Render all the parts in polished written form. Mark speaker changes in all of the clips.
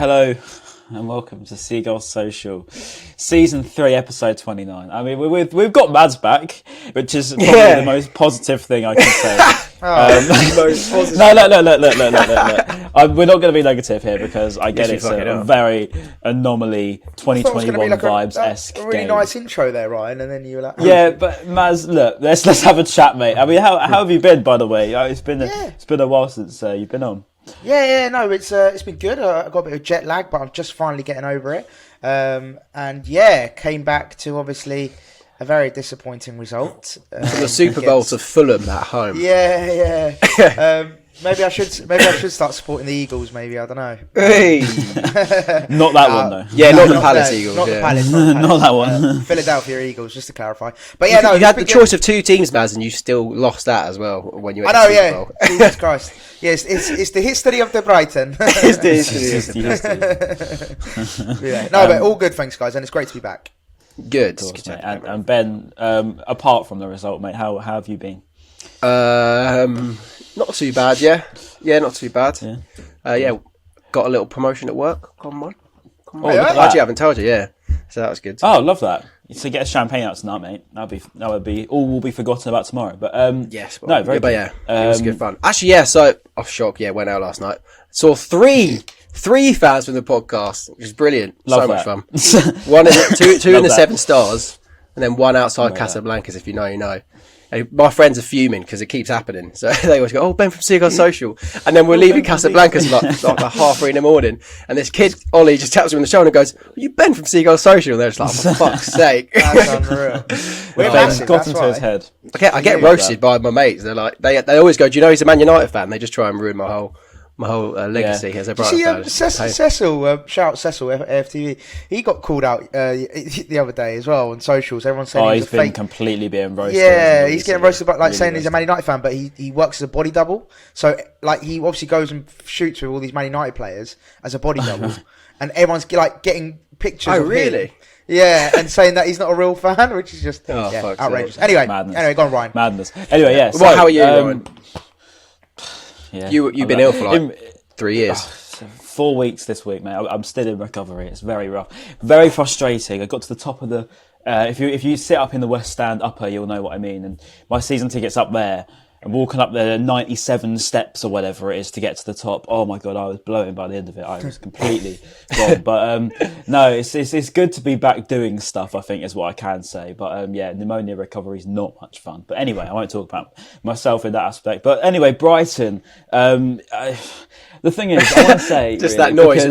Speaker 1: Hello and welcome to Seagulls Social, Season 3, Episode 29. I mean, we've got Mads back, which is probably the most positive thing I can say.
Speaker 2: Most positive.
Speaker 1: No. We're not going to be negative here because I get it's a very anomaly 2021 vibes-esque
Speaker 2: a really
Speaker 1: game.
Speaker 2: nice intro there, Ryan, and then you were like...
Speaker 1: Yeah, but Maz, look, let's have a chat, mate. I mean, how have you been, by the way? It's been a while since you've been on.
Speaker 2: No, it's been good. I got a bit of jet lag, but I'm just finally getting over it. Came back to obviously a very disappointing result.
Speaker 3: The Super Bowl to Fulham at home.
Speaker 2: Maybe I should start supporting the Eagles. Maybe, I don't know.
Speaker 3: Hey.
Speaker 1: Not that one though.
Speaker 3: Yeah, not the Palace Eagles.
Speaker 2: Not the Palace.
Speaker 1: Not that one.
Speaker 2: Philadelphia Eagles, just to clarify. But yeah, no,
Speaker 3: you had the choice of two teams, Maz, and you still lost that as well when you went
Speaker 2: I know,
Speaker 3: to the Super Bowl.
Speaker 2: Jesus Christ. Yes, it's the history of the Brighton.
Speaker 3: It's the history.
Speaker 2: But all good, thanks, guys, and it's great to be back.
Speaker 3: Good.
Speaker 1: Course, mate. And Ben, apart from the result, mate, how have you been?
Speaker 3: Not too bad, yeah. Yeah, not too bad.
Speaker 1: Yeah.
Speaker 3: Got a little promotion at work. Come on.
Speaker 1: Oh, yeah?
Speaker 3: I actually haven't told you, yeah. So that was good.
Speaker 1: Oh, love that. So get a champagne out tonight, mate. That would be all will be forgotten about tomorrow. But
Speaker 3: yes,
Speaker 1: well, no, very good.
Speaker 3: It was good fun. Actually, yeah. So off shock, went out last night. Saw three fans from the podcast, which is brilliant.
Speaker 1: Love
Speaker 3: so
Speaker 1: that.
Speaker 3: much fun. two in the 7 stars, and then one outside Casablanca's. If you know, you know. And my friends are fuming because it keeps happening. So they always go, "Oh, Ben from Seagulls Social," and then we're leaving Casablanca's like 3:30 in the morning, and this kid Ollie just taps me on the shoulder and goes, "Are you Ben from Seagulls Social?" And they're just like, "For fuck's sake!"
Speaker 2: That's unreal. We're massive,
Speaker 1: got
Speaker 2: that's
Speaker 1: into
Speaker 2: right.
Speaker 1: his head.
Speaker 3: I get roasted by my mates. They're like, they always go, "Do you know he's a Man United fan?" They just try and ruin my whole legacy as a Brighton fan.
Speaker 2: Cecil, shout out Cecil, AFTV. He got called out the other day as well on socials. Everyone's saying
Speaker 1: he's been completely being roasted.
Speaker 2: Yeah, he's getting roasted by
Speaker 1: really
Speaker 2: saying he's a Man United fan, but he works as a body double. So he obviously goes and shoots with all these Man United players as a body double, and everyone's getting pictures.
Speaker 3: Oh,
Speaker 2: of
Speaker 3: really?
Speaker 2: him. Yeah, and saying that he's not a real fan, which is just outrageous. Anyway, go on, Ryan.
Speaker 1: Madness. Anyway, yeah.
Speaker 3: Well, how are you, Ryan?
Speaker 1: Yeah,
Speaker 3: you've been ill for 3 years.
Speaker 1: 4 weeks this week, mate. I'm still in recovery. It's very rough, very frustrating. I got to the top of the. If you sit up in the West Stand upper, you'll know what I mean. And my season ticket's up there. And walking up there 97 steps or whatever it is to get to the top. Oh my god, I was blowing by the end of it. I was completely gone. But no, it's good to be back doing stuff, I think is what I can say. But pneumonia recovery is not much fun. But anyway, I won't talk about myself in that aspect. But anyway, Brighton. The thing is, I want to say
Speaker 3: just
Speaker 1: really,
Speaker 3: that noise.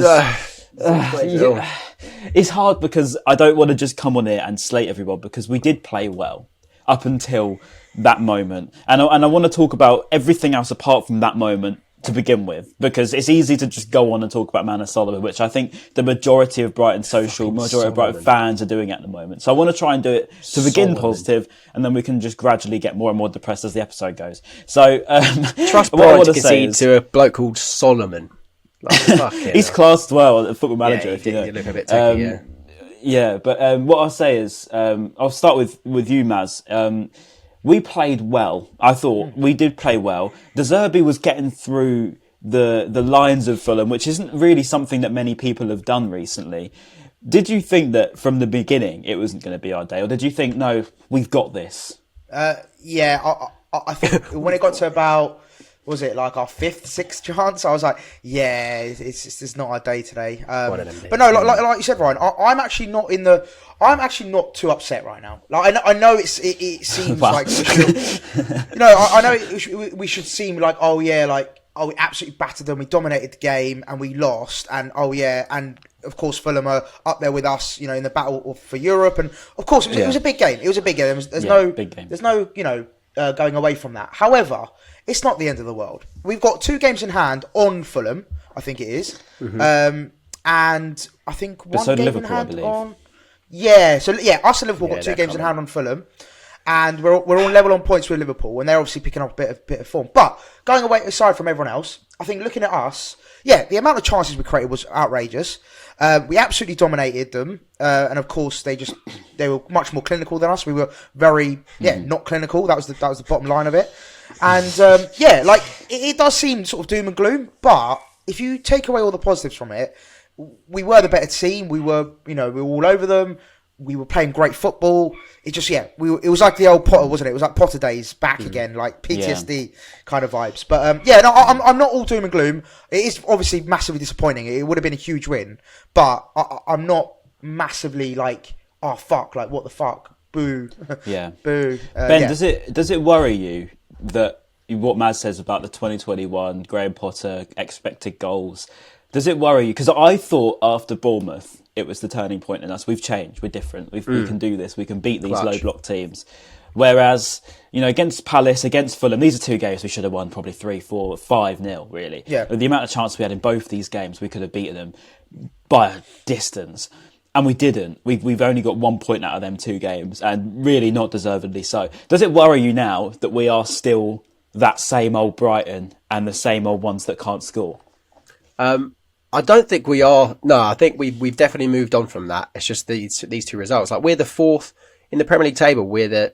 Speaker 1: It's hard because I don't want to just come on here and slate everyone because we did play well up until that moment, and I want to talk about everything else apart from that moment to begin with, because it's easy to just go on and talk about Manor Solomon, which I think the majority of Brighton Social, majority of Brighton fans are doing at the moment. So I want to try and do it to begin positive, and then we can just gradually get more and more depressed as the episode goes. So
Speaker 3: trust Brighton to concede to a bloke called Solomon.
Speaker 1: He's classed well at Football Manager.
Speaker 3: Yeah, you look a bit techy,
Speaker 1: yeah, but what I'll say is, I'll start with you, Maz. We played well. I thought we did play well. De Zerbi was getting through the lines of Fulham, which isn't really something that many people have done recently. Did you think that from the beginning it wasn't going to be our day, or did you think, no, we've got this?
Speaker 2: I think when it got to about, was it like our 5th, 6th chance? I was like, it's not our day today. But no, like you said, Ryan, I'm actually not too upset right now. Like I know it seems like I know we should seem like we absolutely battered them, we dominated the game and we lost, and and of course Fulham are up there with us, in the battle for Europe, and of course it was a big game. It was a big game. There's no going away from that. However, it's not the end of the world. We've got 2 games in hand on Fulham, I think it is. And I think one game
Speaker 1: Liverpool,
Speaker 2: in hand on... us and Liverpool got 2 games in hand on Fulham. And we're all level on points with Liverpool, and they're obviously picking up a bit of form. But going away aside from everyone else, I think looking at us, the amount of chances we created was outrageous. We absolutely dominated them, and of course they were much more clinical than us. We were very not clinical. That was the bottom line of it. And it does seem sort of doom and gloom, but if you take away all the positives from it, we were the better team. We were, we were all over them. We were playing great football. It just, it was like the old Potter, wasn't it? It was like Potter days back again, like PTSD kind of vibes. But I'm not all doom and gloom. It is obviously massively disappointing. It would have been a huge win, but I'm not massively like, oh fuck, like what the fuck, boo, boo.
Speaker 1: Ben, does it worry you that what Maz says about the 2021 Graham Potter expected goals? Does it worry you? Because I thought after Bournemouth, it was the turning point in us. We've changed. We're different. We can do this. We can beat these low block teams. Whereas, against Palace, against Fulham, these are two games we should have won probably 3-4, 5-0, really.
Speaker 2: Yeah.
Speaker 1: The amount of chance we had in both these games, we could have beaten them by a distance. And we didn't. We've only got 1 point out of them 2 games, and really not deservedly so. Does it worry you now that we are still that same old Brighton and the same old ones that can't score?
Speaker 3: I don't think we are. No, I think we've definitely moved on from that. It's just these 2 results. Like, we're the 4th in the Premier League table.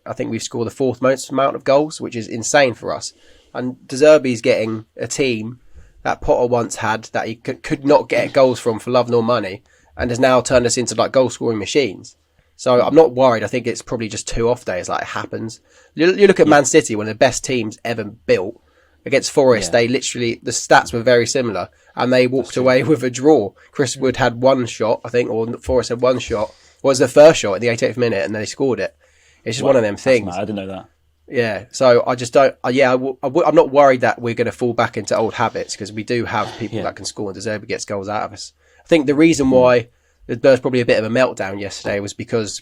Speaker 3: I think we've scored the 4th most amount of goals, which is insane for us. And De Zerbi's getting a team that Potter once had that he could not get goals from for love nor money, and has now turned us into like goal scoring machines. So I'm not worried. I think it's probably just 2 off days. Like, it happens. You look at Man City, one of the best teams ever built. Against Forest, they literally, the stats were very similar, and they walked away with a draw. Chris Wood had 1 shot, I think, or Forest had 1 shot. Was the first shot in the 88th minute, and then they scored it. It's just one of them things.
Speaker 1: I didn't know that.
Speaker 3: Yeah, so I just don't. I'm not worried that we're going to fall back into old habits, because we do have people that can score, and De Zerbi gets goals out of us. I think the reason why there was probably a bit of a meltdown yesterday was because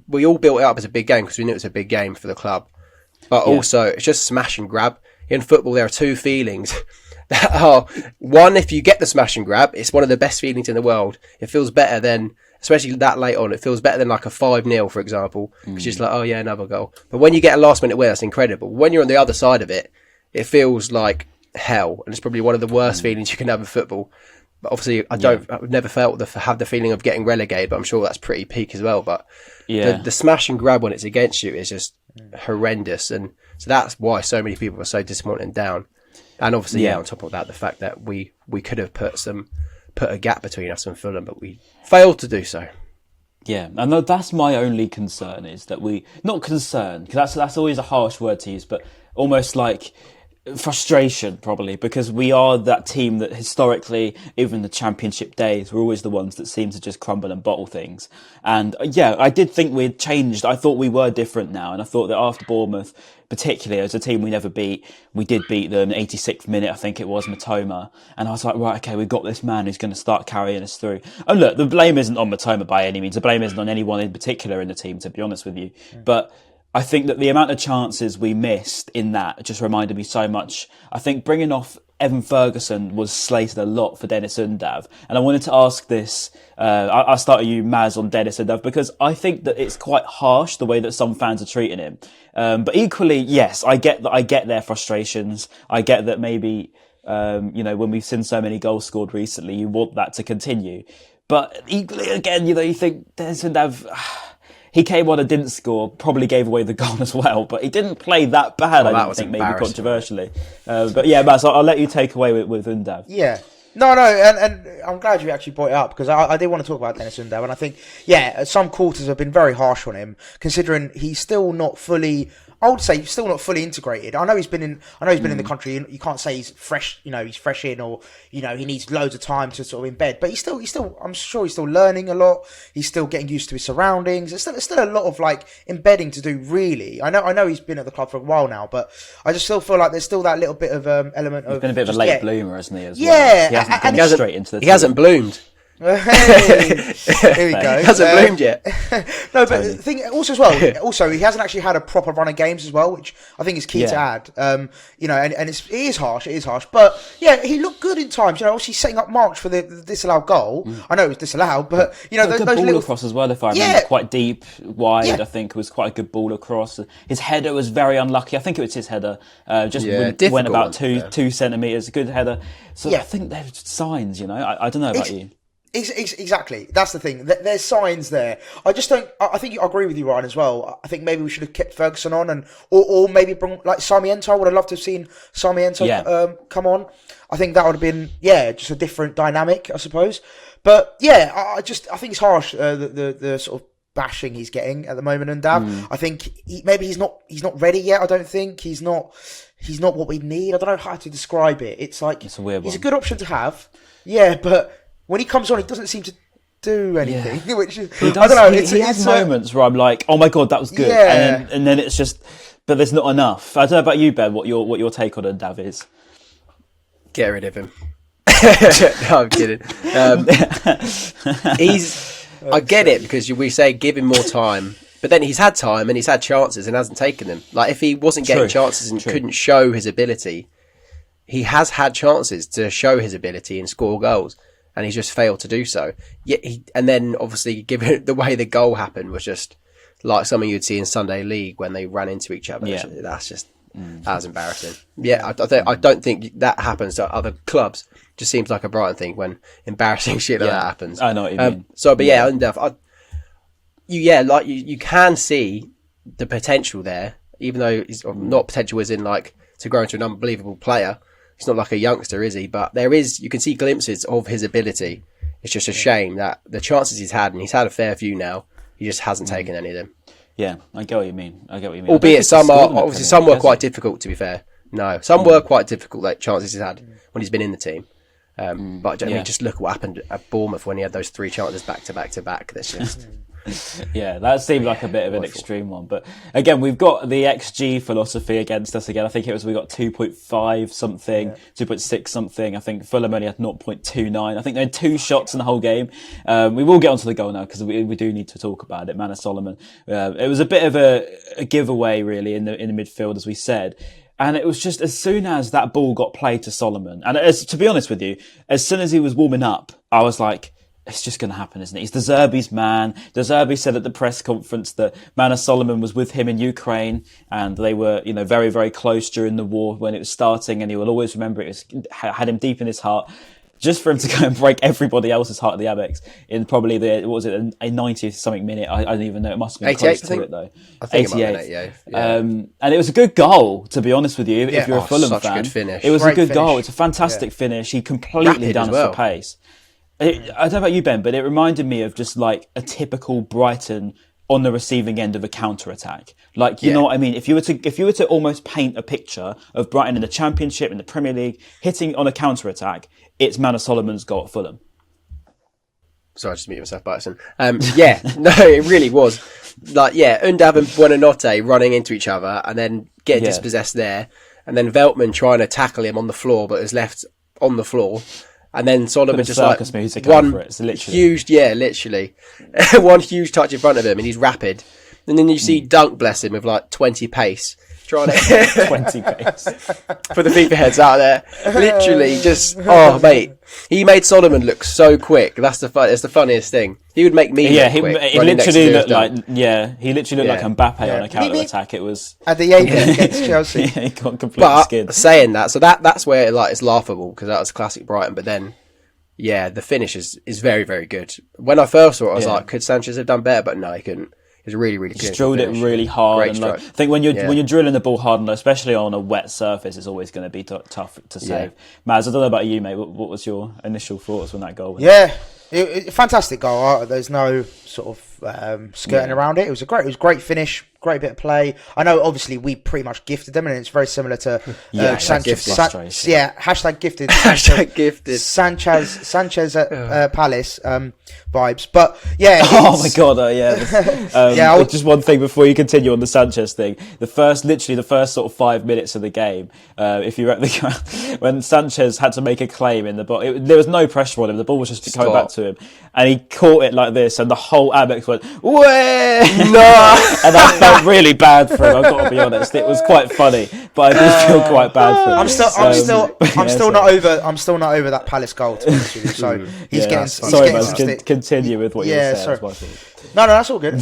Speaker 3: we all built it up as a big game because we knew it was a big game for the club. But also, it's just smash and grab. In football, there are 2 feelings that are, one, if you get the smash and grab, it's one of the best feelings in the world. It feels better than, especially that late on, it feels better than like a 5-0, for example. It's just like, oh yeah, another goal. But when you get a last minute win, that's incredible. When you're on the other side of it, it feels like hell. And it's probably one of the worst feelings you can have in football. But obviously, I've never felt have the feeling of getting relegated, but I'm sure that's pretty peak as well. But the smash and grab when it's against you is just horrendous. And so that's why so many people are so disappointed and down. And obviously, on top of that, the fact that we could have put a gap between us and Fulham, but we failed to do so.
Speaker 1: Yeah, and that's my only concern, is that not concern, because that's always a harsh word to use, but almost like frustration, probably, because we are that team that historically, even the Championship days, we're always the ones that seem to just crumble and bottle things. And I did think we'd changed. I thought we were different now, and I thought that after Bournemouth, particularly as a team we never beat, we did beat them 86th minute, I think it was, Matoma, and I was like, right, okay, we've got this man who's going to start carrying us through. And look, the blame isn't on Matoma by any means. The blame isn't on anyone in particular in the team, to be honest with you. But I think that the amount of chances we missed in that just reminded me so much. I think bringing off Evan Ferguson was slated a lot for Dennis Undav. And I wanted to ask this, I'll start with you, Maz, on Dennis Undav, because I think that it's quite harsh the way that some fans are treating him. But equally, yes, I get their frustrations. I get that maybe, when we've seen so many goals scored recently, you want that to continue. But equally, again, you think Dennis Undav, he came on and didn't score, probably gave away the goal as well, but he didn't play that bad, I don't think, maybe controversially. But yeah, Maz, I'll let you take away with Undav.
Speaker 2: Yeah. No, and I'm glad you actually brought it up, because I did want to talk about Dennis Undav, and I think, some quarters have been very harsh on him, considering he's still not fully, I would say, still not fully integrated. I know he's been in the country, and you can't say he's fresh, he's fresh in, or, he needs loads of time to sort of embed, but he's still, I'm sure he's still learning a lot. He's still getting used to his surroundings. There's still a lot of like embedding to do, really. I know he's been at the club for a while now, but I just still feel like there's still that little bit of element of.
Speaker 1: He's been a bit of a late bloomer, hasn't he? As well.
Speaker 2: Yeah,
Speaker 1: he hasn't straight into the.
Speaker 3: He hasn't bloomed.
Speaker 2: Hey, here we go.
Speaker 3: Hasn't bloomed yet.
Speaker 2: No, but the thing also as well. Also, he hasn't actually had a proper run of games as well, which I think is key to add. And it is harsh. It is harsh, but he looked good in times. Obviously setting up March for the disallowed goal. I know it was disallowed, but those
Speaker 1: ball
Speaker 2: little
Speaker 1: across as well. If I remember, quite deep, wide. I think it was quite a good ball across. His header was very unlucky. I think it was his header. Went about two centimeters. A good header. So I think there's signs. I don't know about you.
Speaker 2: Exactly. That's the thing. There's signs there. I just don't. I think I agree with you, Ryan, as well. I think maybe we should have kept Ferguson on, or maybe bring like Sarmiento. I would have loved to have seen Sarmiento come on. I think that would have been just a different dynamic, I suppose. But I think it's harsh the sort of bashing he's getting at the moment. And I think maybe he's not ready yet. I don't think he's not what we need. I don't know how to describe it. It's like
Speaker 1: it's a weird one.
Speaker 2: He's a good option to have. Yeah, but when he comes on, he doesn't seem to do anything. Yeah. Which is, I don't know.
Speaker 1: He has moments where I'm like, "Oh my god, that was good," and then it's just, but there's not enough. I don't know about you, Ben. What your take on Undav is?
Speaker 3: Get rid of him. No, I'm kidding. I get it because we say give him more time, but then he's had time and he's had chances and hasn't taken them. Like if he wasn't getting chances and couldn't show his ability, he has had chances to show his ability and score goals. And he's just failed to do so. And then obviously, given the way the goal happened, was just like something you'd see in Sunday League when they ran into each other. Yeah. That was embarrassing. Yeah, I don't think that happens to other clubs. Just seems like a Brighton thing when embarrassing shit like that happens.
Speaker 1: I know what you mean.
Speaker 3: You can see the potential there, even though he's not potential as in like to grow into an unbelievable player. He's not like a youngster, is he? But you can see glimpses of his ability. It's just a shame that the chances he's had, and he's had a fair few now, he just hasn't taken any of them.
Speaker 1: Yeah, I get what you mean.
Speaker 3: Albeit some were quite difficult, to be fair. No, some were quite difficult, like chances he's had when he's been in the team. But I mean, just look at what happened at Bournemouth when he had those 3 chances back to back to back. That's just...
Speaker 1: Yeah, that seemed like a bit of an extreme one. But again, we've got the XG philosophy against us again. I think we got 2.5 something, 2.6 something. I think Fulham only had 0.29. I think they had 2 shots in the whole game. We will get onto the goal now because we do need to talk about it. Manor Solomon. It was a bit of a giveaway really in the midfield, as we said. And it was just as soon as that ball got played to Solomon, and to be honest with you, as soon as he was warming up, I was like, it's just going to happen, isn't it? He's De Zerbi's man. De Zerbi said at the press conference that Manor Solomon was with him in Ukraine and they were, very, very close during the war when it was starting, and he will always remember had him deep in his heart. Just for him to go and break everybody else's heart at the Amex in probably a 90th something minute. I don't even know. It must have been close to it though.
Speaker 3: I think 88.
Speaker 1: And it was a good goal, to be honest with you. If you're a Fulham fan,
Speaker 3: a good finish.
Speaker 1: It was a good goal. It's a fantastic finish. He completely done us the pace. I don't know about you, Ben, but it reminded me of just like a typical Brighton on the receiving end of a counter-attack. Like, you know what I mean? If you were to almost paint a picture of Brighton in the Championship, in the Premier League, hitting on a counter-attack, it's Manor Solomon's goal at Fulham.
Speaker 3: Sorry, I just muted myself, Bison. It really was. Like, Undav and Buonanotte running into each other and then get dispossessed there. And then Veltman trying to tackle him on the floor, but is left on the floor. And then Solomon just like one huge, literally one huge touch in front of him, and he's rapid. And then you see Dunk, bless him, with like 20 pace, trying to
Speaker 1: 20 pace
Speaker 3: for the FIFA heads out there. Literally, just mate, he made Solomon look so quick. That's the funniest thing. He would make me.
Speaker 1: He literally looked like Mbappe on a counter attack. It was
Speaker 2: at the against Chelsea.
Speaker 1: He got completely skinned.
Speaker 3: Saying that, so that's where like it's laughable because that was classic Brighton. But then, the finish is very, very good. When I first saw it, I was like, could Sanchez have done better? But no, he couldn't. It was really, really good.
Speaker 1: Just drilled it really hard. And I think when you're drilling the ball hard, and especially on a wet surface, it's always going to be tough to save. Maz, I don't know about you, mate. What was your initial thoughts when that goal went?
Speaker 2: Fantastic goal. There's no sort of skirting around it. It was a great finish, great bit of play. I know, obviously, we pretty much gifted them, and it's very similar to Sanchez. Hashtag gifted.
Speaker 3: Hashtag gifted.
Speaker 2: Sanchez at Palace vibes, but
Speaker 1: oh my god, just one thing before you continue on the Sanchez thing. The first sort of 5 minutes of the game, if you when Sanchez had to make a claim in the box, there was no pressure on him. The ball was just coming back to him, and he caught it like this, and the whole Amex went, "Way no!" And I felt really bad for him. I've got to be honest. It was quite funny, but I did feel quite bad for him.
Speaker 2: I'm still not over that Palace goal, to be honest with you. So he's getting some stick.
Speaker 1: Continue with what you were saying.
Speaker 2: No, that's all good.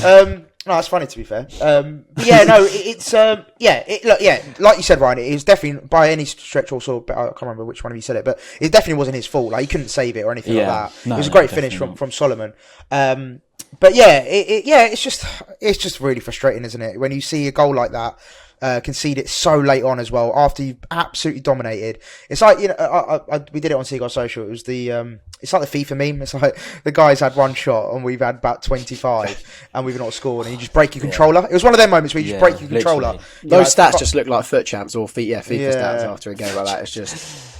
Speaker 2: No, that's funny to be fair. But yeah, no, like you said, Ryan, it was definitely by any stretch or sort of, I can't remember which one of you said it, but it definitely wasn't his fault. Like he couldn't save it or anything like that.
Speaker 1: No,
Speaker 2: it was a great finish from Solomon. But yeah, it's just really frustrating, isn't it? When you see a goal like that. Concede it so late on as well after you've absolutely dominated. It's like, you know, we did it on Seagulls Social. It was it's like the FIFA meme. It's like the guys had one shot and we've had about 25 and we've not scored, and you just break your controller. It was one of them moments where you just break your controller.
Speaker 3: Those stats just look like foot champs or FIFA stats after a game like that. It's just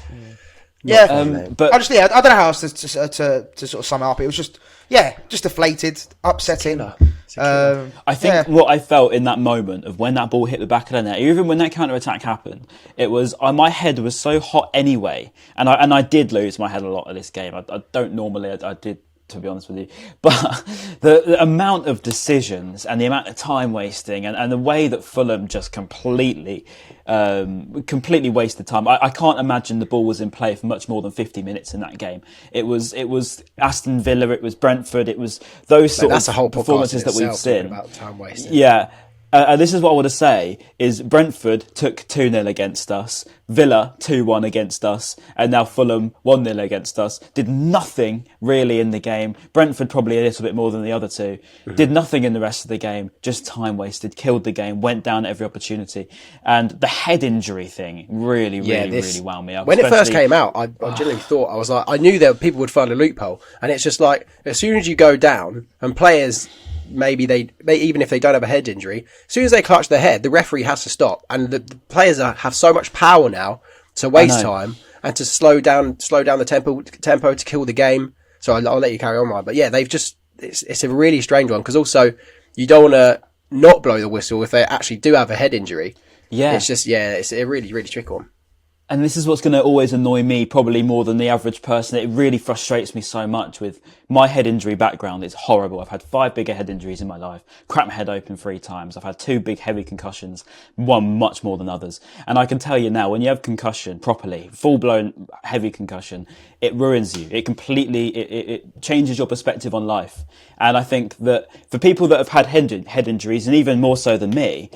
Speaker 2: but I don't know how else to sort of sum it up. It was just deflated, upsetting.
Speaker 1: I think what I felt in that moment of when that ball hit the back of the net, even when that counter attack happened, it was my head was so hot anyway, and I did lose my head a lot of this game. I don't normally. I did, to be honest with you, but the amount of decisions and the amount of time wasting and the way that Fulham just completely wasted time. I can't imagine the ball was in play for much more than 50 minutes in that game. It was Aston Villa, it was Brentford, it was those sort of performances that we've seen.
Speaker 3: About time wasting.
Speaker 1: Yeah. This is what I want to say, is Brentford took 2-0 against us, Villa 2-1 against us, and now Fulham 1-0 against us. Did nothing really in the game. Brentford probably a little bit more than the other two. Did nothing in the rest of the game, just time wasted, killed the game, went down at every opportunity. And the head injury thing really wound me up.
Speaker 3: When it first came out, I genuinely thought, I was like, I knew that people would find a loophole. And it's just like, as soon as you go down and players... Maybe they even if they don't have a head injury, as soon as they clutch their head, the referee has to stop. And the players have so much power now to waste time and to slow down the tempo to kill the game. So I'll let you carry on, Ryan. But yeah, it's a really strange one, because also you don't want to not blow the whistle if they actually do have a head injury. Yeah, it's just it's a really, really tricky one.
Speaker 1: And this is what's going to always annoy me, probably more than the average person. It really frustrates me so much with my head injury background. It's horrible. I've had 5 bigger head injuries in my life, cracked my head open 3 times. I've had 2 big heavy concussions, one much more than others. And I can tell you now, when you have concussion properly, full-blown heavy concussion, it ruins you. It completely, it changes your perspective on life. And I think that for people that have had head injuries, and even more so than me,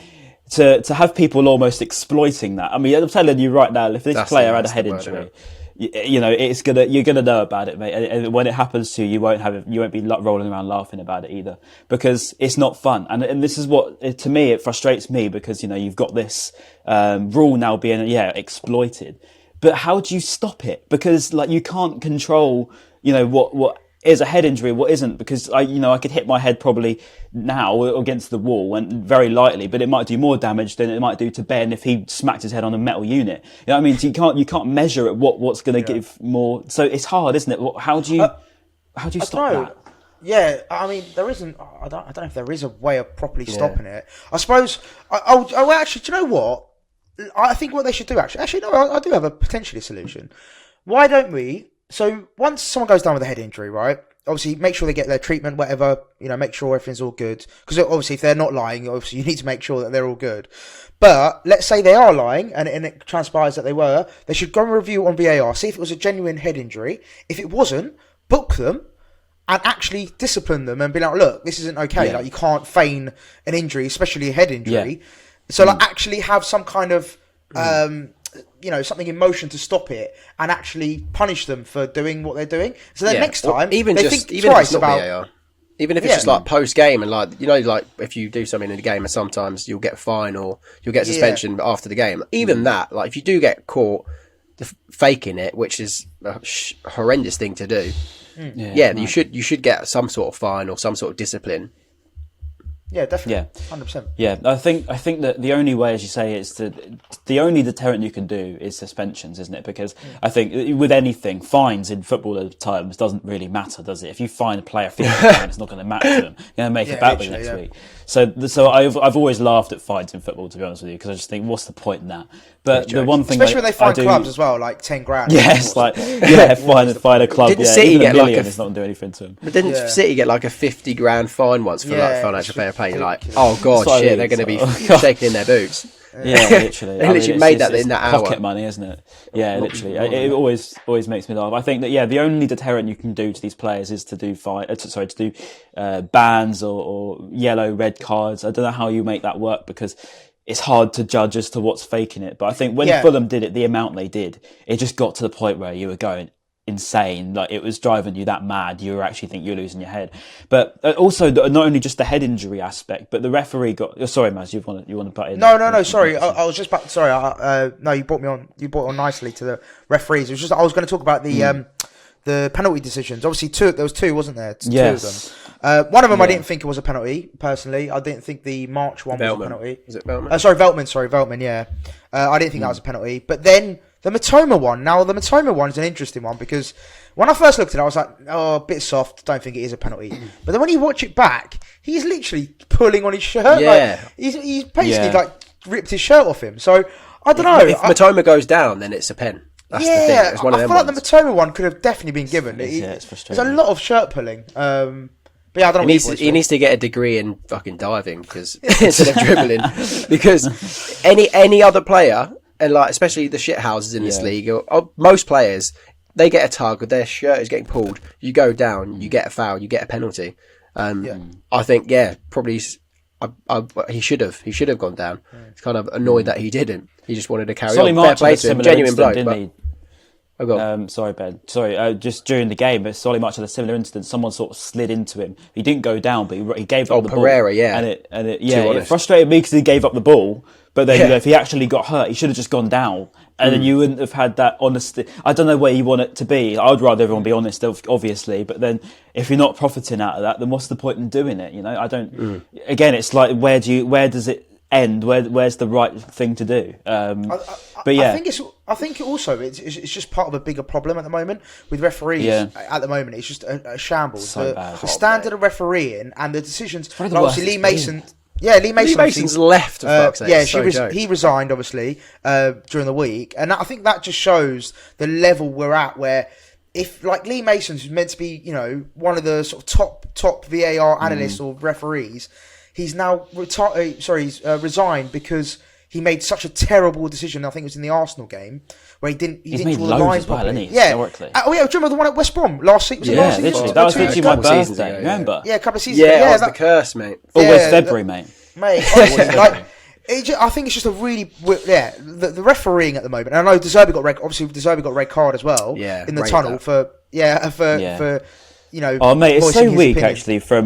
Speaker 1: to have people almost exploiting that. I mean, I'm telling you right now, if this player had a head injury, you know, you're gonna know about it, mate. And when it happens to you, you won't be rolling around laughing about it either, because it's not fun. And this is what, to me, it frustrates me, because, you know, you've got this rule now being exploited. But how do you stop it? Because like you can't control, you know, what is a head injury, what isn't, because I could hit my head probably now against the wall and very lightly, but it might do more damage than it might do to Ben if he smacked his head on a metal unit. You know what I mean? So you can't measure it what's going to give more. So it's hard, isn't it? How do you stop that?
Speaker 2: Yeah, I mean, there isn't. I don't know if there is a way of properly stopping it. I suppose. Actually, do you know what? I think what they should do. Actually, no. I do have a potentially solution. Why don't we? So once someone goes down with a head injury, right? Obviously, make sure they get their treatment, whatever. You know, make sure everything's all good. Because obviously, if they're not lying, obviously you need to make sure that they're all good. But let's say they are lying, and it transpires that they were. They should go and review on VAR, see if it was a genuine head injury. If it wasn't, book them and actually discipline them and be like, look, this isn't okay. Yeah. Like, you can't feign an injury, especially a head injury. Yeah. So like, actually have some kind of something in motion to stop it, and actually punish them for doing what they're doing. So then next time,
Speaker 3: even if it's not VAR, even if it's just like post game, and like, you know, like if you do something in the game, and sometimes you'll get a fine or you'll get suspension after the game. Even that, like if you do get caught faking it, which is a horrendous thing to do, you should get some sort of fine or some sort of discipline.
Speaker 2: Yeah, definitely. Yeah, 100%.
Speaker 1: Yeah, I think that the only way, as you say, the only deterrent you can do is suspensions, isn't it? Because I think with anything, fines in football terms doesn't really matter, does it? If you fine a player £50, it's not going to matter to them. You're going to make it back the next week. So I've always laughed at fines in football, to be honest with you, because I just think, what's the point in that? But the one thing,
Speaker 2: especially when they fine clubs as well, like 10 grand.
Speaker 1: Yes, fine a club.
Speaker 3: Didn't City get
Speaker 1: like it's not going to do anything to them.
Speaker 3: But didn't City get like a 50 grand fine once for like financial fair play? Like, oh god, shit, they're going to be shaking in their boots.
Speaker 1: Yeah, literally.
Speaker 3: They literally made that in that hour.
Speaker 1: Pocket money, isn't it? Yeah, literally. It always makes me laugh. I think that the only deterrent you can do to these players is to do bans or yellow, red cards. I don't know how you make that work because it's hard to judge as to what's faking it. But I think when Fulham did it, the amount they did, it just got to the point where you were going insane. Like, it was driving you that mad. You were actually think you're losing your head. But also, not only just the head injury aspect, but the referee got. Sorry, Maz, you want to butt in?
Speaker 2: No. Sorry, I was just about. Sorry, no, you brought me on. You brought on nicely to the referees. It was just I was going to talk about the penalty decisions. Obviously, there was two, wasn't there?
Speaker 1: Yes.
Speaker 2: Two of them. One of them I didn't think it was a penalty. Personally, I didn't think the March one was a penalty.
Speaker 3: Was it Veltman?
Speaker 2: Veltman. Yeah, I didn't think that was a penalty. But then the Matoma one. Now the Matoma one is an interesting one because when I first looked at it, I was like, oh, a bit soft. Don't think it is a penalty. But then when you watch it back, he's literally pulling on his shirt.
Speaker 3: Yeah.
Speaker 2: Like, he's basically like ripped his shirt off him. So I don't know.
Speaker 3: If Matoma goes down, then it's a pen. That's the thing. It's one of them
Speaker 2: I feel like the Matoma one could have definitely been given.
Speaker 1: It's frustrating.
Speaker 2: There's a lot of shirt pulling. But yeah, I don't know.
Speaker 3: He needs to get a degree in fucking diving because instead of dribbling, because any other player, and like especially the shit houses in this league, or most players, they get a tug, their shirt is getting pulled, you go down, you get a foul, you get a penalty. I think probably he should have gone down. It's kind of annoyed that he didn't. He just wanted to carry on. Fair play to him, genuine bloke,
Speaker 1: didn't he? Sorry, Ben. Sorry, just during the game, but Solly much of a similar incident. Someone sort of slid into him. He didn't go down, but he gave up the
Speaker 3: Pereira,
Speaker 1: ball.
Speaker 3: yeah.
Speaker 1: And it frustrated me because he gave up the ball. But then, if he actually got hurt, he should have just gone down. And then you wouldn't have had that honesty. I don't know where you want it to be. I'd rather everyone be honest, obviously. But then, if you're not profiting out of that, then what's the point in doing it? You know, I don't. Again, it's like where does it end? Where's the right thing to do? But yeah,
Speaker 2: I think also it's just part of a bigger problem at the moment with referees. At the moment, it's just a shambles.
Speaker 1: So bad.
Speaker 2: The standard of refereeing and the decisions.
Speaker 1: Probably
Speaker 2: Like obviously, Lee Mason. Yeah, Lee
Speaker 3: Mason's left. For fuck's sake.
Speaker 2: He resigned obviously during the week, and I think that just shows the level we're at. Where if like Lee Mason's meant to be, one of the sort of top VAR analysts or referees, he's now resigned because he made such a terrible decision. I think it was in the Arsenal game where he didn't draw the line properly.
Speaker 1: Historically.
Speaker 2: Do you remember the one at West Brom last season?
Speaker 1: Literally. That was literally my birthday. Remember?
Speaker 2: Yeah, a couple of seasons ago.
Speaker 3: Yeah, that was the curse, mate.
Speaker 1: Always February, mate.
Speaker 2: Honestly, I think it's just a really the refereeing at the moment. And I know Deserby got red card as well in the tunnel for
Speaker 1: Oh mate, it's so weak
Speaker 2: opinion.
Speaker 1: actually from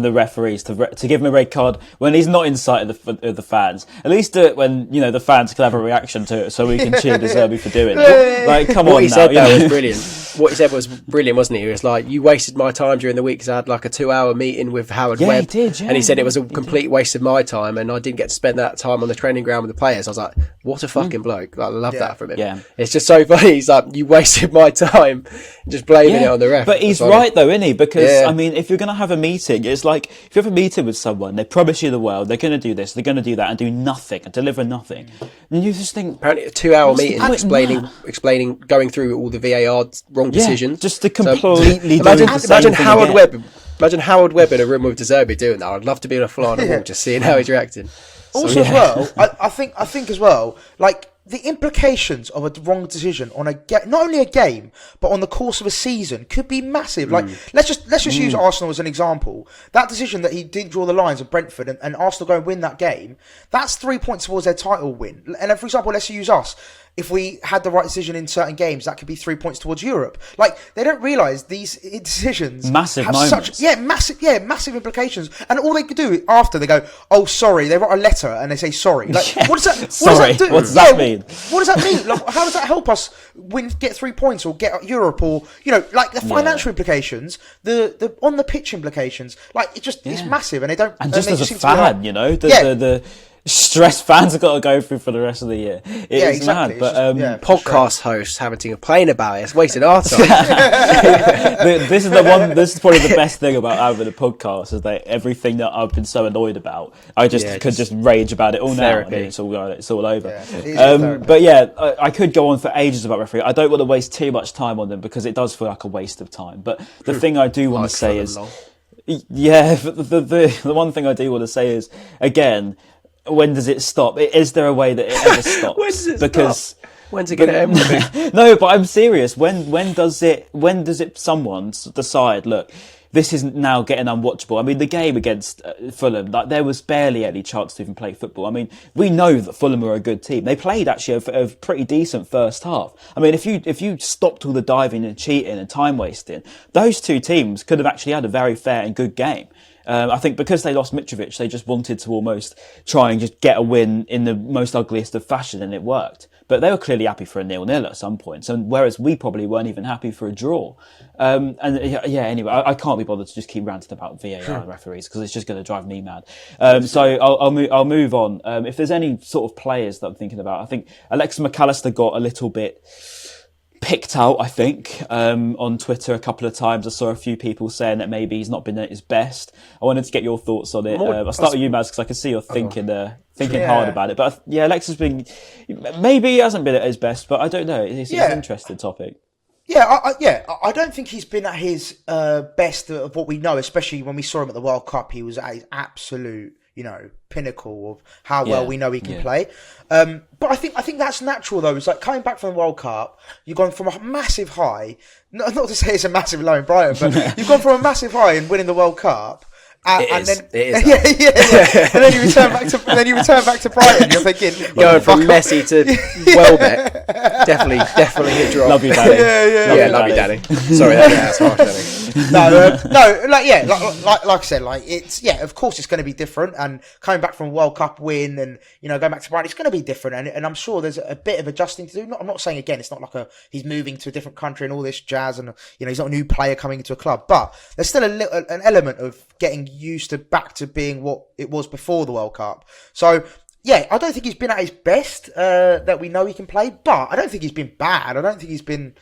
Speaker 1: the referees to give him a red card when he's not in sight of the fans. At least do it when the fans can have a reaction to it, so we can cheer Deserby for doing it. Like, come on now.
Speaker 3: What he said was brilliant. What he said was brilliant, wasn't he? He was like, "You wasted my time during the week because I had like a 2-hour meeting with Howard Webb."
Speaker 1: He did,
Speaker 3: and he said it was a complete waste of my time, and I didn't get to spend that time on the training ground with the players. I was like, "What a fucking bloke!" Like, I love that from him.
Speaker 1: Yeah.
Speaker 3: It's just so funny. He's like, "You wasted my time," just blaming it on the ref.
Speaker 1: But he's right though, isn't he? Because I mean, if you're going to have a meeting, it's like if you have a meeting with someone, they promise you the world, they're going to do this, they're going to do that, and do nothing and deliver nothing. And you just think
Speaker 3: apparently a 2-hour meeting explaining, going through all the VAR wrong decisions.
Speaker 1: Just to completely
Speaker 3: imagine Howard Webb. Imagine Howard Webb in a room with Deserby doing that. I'd love to be on a fly on the wall, just seeing how he's reacting.
Speaker 2: Also, as well, I think as well, like the implications of a wrong decision on not only a game but on the course of a season could be massive. Like let's just use Arsenal as an example. That decision that he didn't draw the lines of Brentford and Arsenal go and win that game, that's 3 points towards their title win. And for example, let's use us. If we had the right decision in certain games, that could be 3 points towards Europe. Like, they don't realise these decisions have massive implications. And all they could do after, they go, "Oh, sorry." They write a letter and they say sorry. Like, what does that?
Speaker 1: Sorry. What does that mean?
Speaker 2: What does that mean? Like, how does that help us get 3 points or get Europe or like the financial implications, the on the pitch implications? Like, it's massive, and they don't.
Speaker 1: And just as a fan, the stress fans have got to go through for the rest of the year. It's mad. But
Speaker 3: podcast hosts having to complain about it, it's wasting our time.
Speaker 1: This is probably the best thing about having a podcast is that everything that I've been so annoyed about, I could just rage about it all
Speaker 3: therapy.
Speaker 1: Now. I mean, it's all over. But yeah, I could go on for ages about referee. I don't want to waste too much time on them because it does feel like a waste of time. But the thing I do want to say is, the one thing I do want to say is, again, when does it stop? Is there a way that it ever stops?
Speaker 3: When does it
Speaker 1: because
Speaker 3: stop? When's it going to end?
Speaker 1: No, but I'm serious. When does it someone decide, look, this is now getting unwatchable? I mean, the game against Fulham, like, there was barely any chance to even play football. I mean, we know that Fulham are a good team. They played actually a pretty decent first half. I mean, if you stopped all the diving and cheating and time wasting, those two teams could have actually had a very fair and good game. I think because they lost Mitrovic, they just wanted to almost try and just get a win in the most ugliest of fashion, and it worked. But they were clearly happy for a 0-0 at some point. So, whereas we probably weren't even happy for a draw. Anyway, I can't be bothered to just keep ranting about VAR referees because it's just going to drive me mad. So I'll move on. If there's any sort of players that I'm thinking about, I think Alexis McAllister got a little bit picked out, I think, on Twitter a couple of times. I saw a few people saying that maybe he's not been at his best. I wanted to get your thoughts on it. I'll start with you, Maz, because I can see you're thinking hard about it. But Alex has been, maybe he hasn't been at his best, but I don't know. It's an interesting topic.
Speaker 2: I don't think he's been at his best of what we know, especially when we saw him at the World Cup. He was at his absolute, pinnacle of how well we know he can play. But I think that's natural though. It's like coming back from the World Cup, you've gone from a massive high, not to say it's a massive low in Brighton, but you've gone from a massive high in winning the World Cup.
Speaker 3: It is.
Speaker 2: And then you return back to Brighton. You're thinking
Speaker 3: going from Messi to Welbeck. Definitely a drop.
Speaker 1: Love you, Danny.
Speaker 3: Love you, Danny. Sorry, that's harsh, Danny.
Speaker 2: Like I said, it's of course it's going to be different. And coming back from a World Cup win, and going back to Brighton, it's going to be different. And I'm sure there's a bit of adjusting to do. I'm not saying again, it's not like he's moving to a different country and all this jazz, and he's not a new player coming into a club, but there's still an element of getting used to back to being what it was before the World Cup. So I don't think he's been at his best that we know he can play, but I don't think he's been bad. I don't think he's been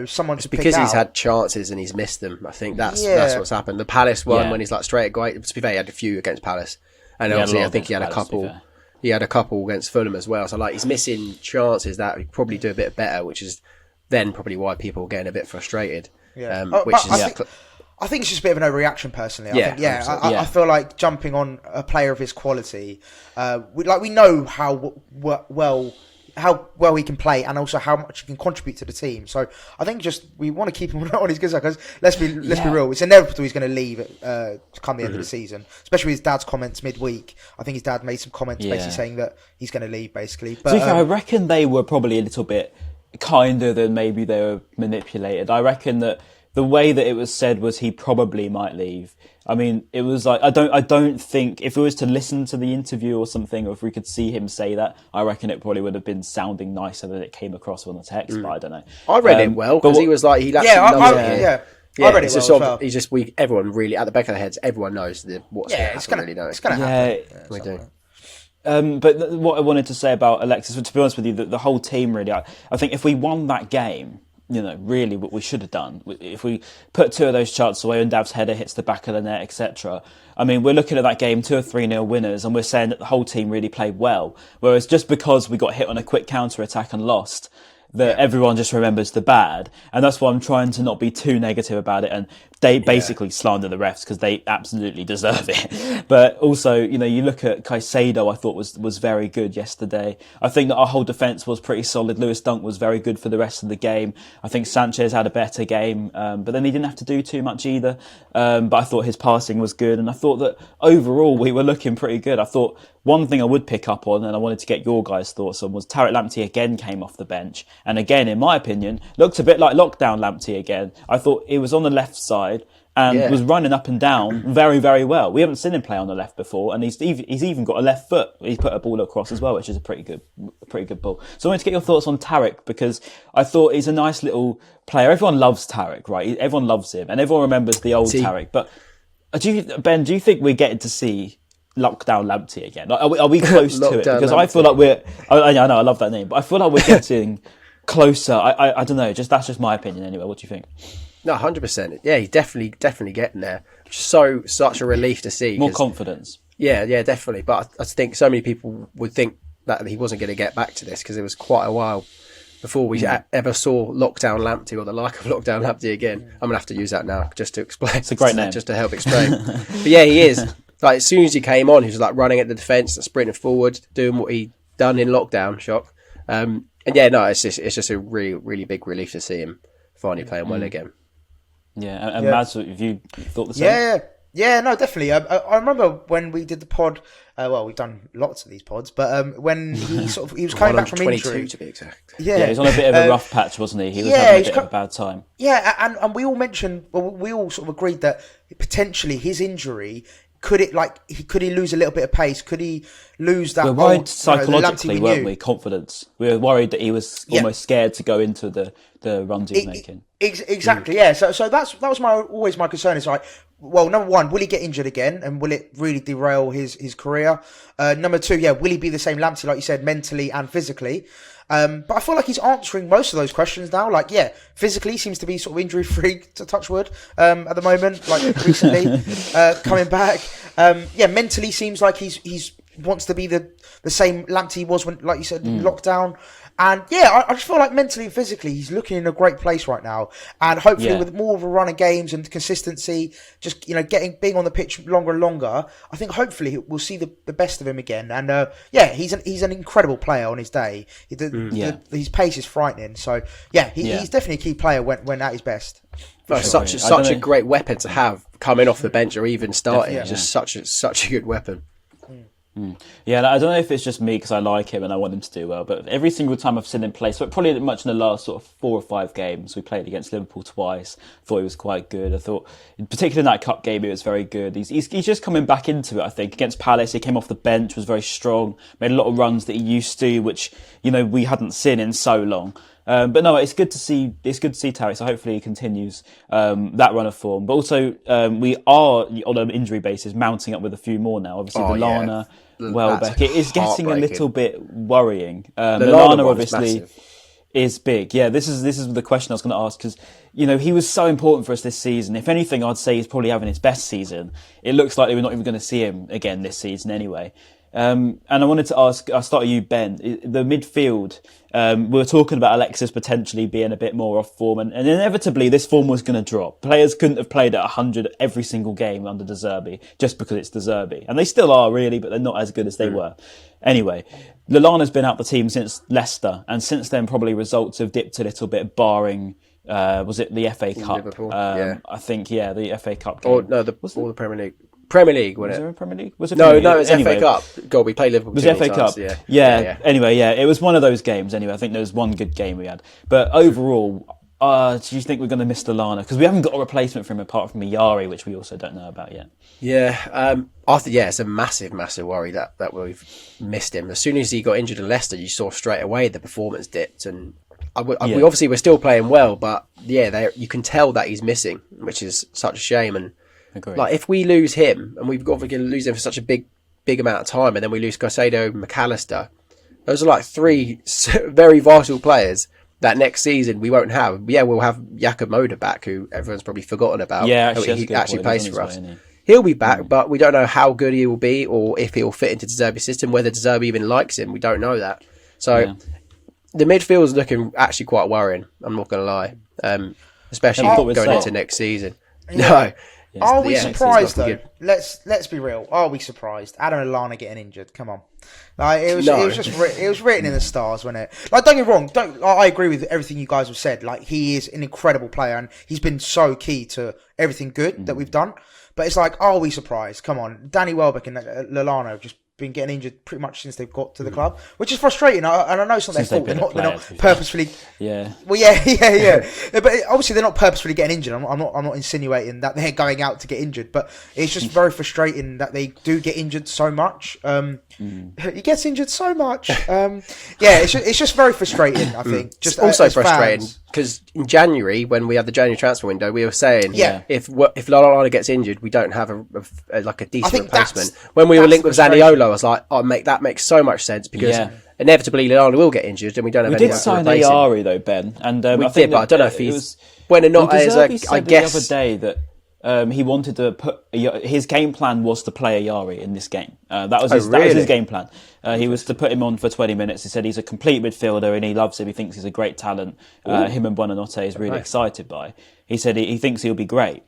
Speaker 2: someone to pick out.
Speaker 3: Because he's had chances and he's missed them. I think that's what's happened. The Palace one when he's like straight at great. To be fair, he had a few against Palace, and obviously I think he had a couple. He had a couple against Fulham as well. So he's missing chances that he'd probably do a bit better, which is then probably why people are getting a bit frustrated.
Speaker 2: I think it's just a bit of an overreaction, personally. I feel like jumping on a player of his quality, we know how well he can play, and also how much he can contribute to the team. So I think we want to keep him on his good side, because let's be real, it's inevitable he's going to leave come the end of the season, especially with his dad's comments midweek. I think his dad made some comments basically saying that he's going to leave, basically. But
Speaker 1: I reckon they were probably a little bit kinder than maybe they were manipulated. I reckon that the way that it was said was he probably might leave. I mean, it was like, I don't think, if it was to listen to the interview or something, or if we could see him say that, I reckon it probably would have been sounding nicer than it came across on the text, but I don't know.
Speaker 3: I read it well, because he was like, I read it well. He's just, everyone really, at the back of their heads, everyone knows what's going to happen. It's going to happen.
Speaker 1: We do. But what I wanted to say about Alexis, to be honest with you, the whole team really, I think if we won that game, really what we should have done, if we put two of those chances away and Dav's header hits the back of the net, etc. I mean, we're looking at that game 2 or 3-0 winners, and we're saying that the whole team really played well. Whereas just because we got hit on a quick counter attack and lost, that everyone just remembers the bad. And that's why I'm trying to not be too negative about it. And they basically slander the refs, because they absolutely deserve it. But also, you look at Caicedo, I thought was very good yesterday. I think that our whole defence was pretty solid. Lewis Dunk was very good for the rest of the game. I think Sanchez had a better game, but then he didn't have to do too much either. But I thought his passing was good. And I thought that overall we were looking pretty good. I thought one thing I would pick up on, and I wanted to get your guys' thoughts on, was Tariq Lamptey again came off the bench. And again, in my opinion, looked a bit like lockdown Lamptey again. I thought he was on the left side and was running up and down very, very well. We haven't seen him play on the left before, and he's even got a left foot. He's put a ball across as well, which is a pretty good ball. So I wanted to get your thoughts on Tariq, because I thought he's a nice little player. Everyone loves Tariq, right? Everyone loves him, and everyone remembers the old Tariq. But do you think we're getting to see lockdown Lamptey again? Are we close to it? Because I feel like I know, I love that name, but I feel like we're getting closer. I don't know. That's just my opinion anyway. What do you think?
Speaker 3: No, 100%. Yeah, he's definitely getting there. Such a relief to see.
Speaker 1: More confidence.
Speaker 3: Yeah, definitely. But I think so many people would think that he wasn't going to get back to this, because it was quite a while before we ever saw lockdown Lamptey, or the like of lockdown Lamptey again. I'm going to have to use that now just to explain.
Speaker 1: It's a great name.
Speaker 3: Just to help explain. But yeah, he is. Like as soon as he came on, he was like running at the defence and sprinting forward, doing what he done in lockdown. Shock. And yeah, no, it's just a really, really big relief to see him finally playing well again.
Speaker 1: Yeah, and Mads, have you thought the same?
Speaker 2: Yeah, no, definitely. I remember when we did the pod. Well, we've done lots of these pods, but when he was coming back from injury,
Speaker 3: to be exact.
Speaker 1: Yeah, he was on a bit of a rough patch, wasn't he? He was having a bit of a bad time.
Speaker 2: Yeah, and we all mentioned, well, we all sort of agreed that potentially his injury. Could he lose a little bit of pace? Could he lose that?
Speaker 1: We're worried psychologically, weren't we? Confidence. We were worried that he was almost scared to go into the runs he was making.
Speaker 2: Exactly. Yeah. So that was always my concern. Is like, well, number one, will he get injured again, and will it really derail his career? Number two, will he be the same Lamptey, like you said, mentally and physically? But I feel like he's answering most of those questions now. Like, physically seems to be sort of injury free, to touch wood, at the moment. Like recently, coming back. Mentally seems like he's wants to be the same Lamptey he was when, like you said, lockdown. And I just feel like mentally and physically he's looking in a great place right now. And hopefully with more of a run of games and consistency, just being on the pitch longer and longer, I think hopefully we'll see the best of him again. And he's an incredible player on his day. His pace is frightening. So he's definitely a key player when at his best.
Speaker 3: Such a great weapon to have coming off the bench or even starting. Just such a good weapon.
Speaker 1: Yeah, I don't know if it's just me because I like him and I want him to do well, but every single time I've seen him play, so probably much in the last sort of 4 or 5 games, we played against Liverpool twice, thought he was quite good. I thought, particularly in that cup game, he was very good. He's just coming back into it, I think. Against Palace, he came off the bench, was very strong, made a lot of runs that he used to, which, we hadn't seen in so long. But no, it's good to see Tariq, so hopefully he continues that run of form. But also, we are, on an injury basis, mounting up with a few more now. Obviously, Lallana, Welbeck. It is getting a little bit worrying. Lallana obviously is big. Yeah, this is the question I was going to ask, because he was so important for us this season. If anything, I'd say he's probably having his best season. It looks like we're not even going to see him again this season anyway. And I wanted to ask, I'll start with you, Ben, the midfield. We were talking about Alexis potentially being a bit more off form, and inevitably this form was going to drop. Players couldn't have played at 100 every single game under De Zerbi just because it's De Zerbi. And they still are really, but they're not as good as they were. Anyway, Lallana's been out the team since Leicester, and since then probably results have dipped a little bit, barring, was it the FA Cup?
Speaker 3: Liverpool,
Speaker 1: I think, the FA Cup game.
Speaker 3: Or the Premier League. Premier League, wasn't it?
Speaker 1: Was there a Premier League? Was it
Speaker 3: No,
Speaker 1: Premier League?
Speaker 3: it was
Speaker 1: Anyway,
Speaker 3: FA Cup. God, we played Liverpool.
Speaker 1: Was it FA Cup?
Speaker 3: Yeah.
Speaker 1: Anyway, it was one of those games. Anyway, I think there was one good game we had. But overall, do you think we're going to miss Lallana? Because we haven't got a replacement for him apart from Miyari, which we also don't know about yet.
Speaker 3: Yeah, it's a massive, massive worry that we've missed him. As soon as he got injured in Leicester, you saw straight away the performance dipped, and we obviously we're still playing well, but you can tell that he's missing, which is such a shame. And
Speaker 1: Agreed.
Speaker 3: Like if we lose him, and we've got to lose him for such a big amount of time, and then we lose Caicedo, McAllister, those are like 3 very vital players that next season we won't have. We'll have Jakob Moda back, who everyone's probably forgotten about.
Speaker 1: Yeah,
Speaker 3: he actually plays for us. He'll be back, but we don't know how good he will be or if he'll fit into De Zerbi's system, whether De Zerbi even likes him. We don't know that. So the midfield is looking actually quite worrying, I'm not going to lie, especially going into next season. No.
Speaker 2: Yes, are we surprised though? Let's be real. Are we surprised? Adam and Lallana getting injured. Come on, like it was written in the stars, wasn't it? Like don't get me wrong. I agree with everything you guys have said. Like he is an incredible player and he's been so key to everything good that we've done. But it's like, are we surprised? Come on, Danny Welbeck and Lallana have just been getting injured pretty much since they've got to the club, which is frustrating. And I know it's not their fault. They're not purposefully.
Speaker 1: Yeah.
Speaker 2: Well, yeah. But obviously they're not purposefully getting injured. I'm not insinuating that they're going out to get injured, but it's just very frustrating that they do get injured so much. He gets injured so much. It's just very frustrating. I think. Just
Speaker 3: also frustrating because in January when we had the January transfer window, we were saying if Lallana gets injured, we don't have a decent replacement. When we were linked with Zaniolo, I was like, that makes so much sense because inevitably Lallana will get injured and we don't have anyone to replace him.
Speaker 1: We did sign Ayari though, Ben, and
Speaker 3: we did, but I don't know if he's when or not. I guess
Speaker 1: the other day that he wanted to put his game plan was to play Ayari in this game. That was his game plan. He was to put him on for 20 minutes. He said he's a complete midfielder and he loves him. He thinks he's a great talent. Him and Buonanotte is really excited by. He said he thinks he'll be great.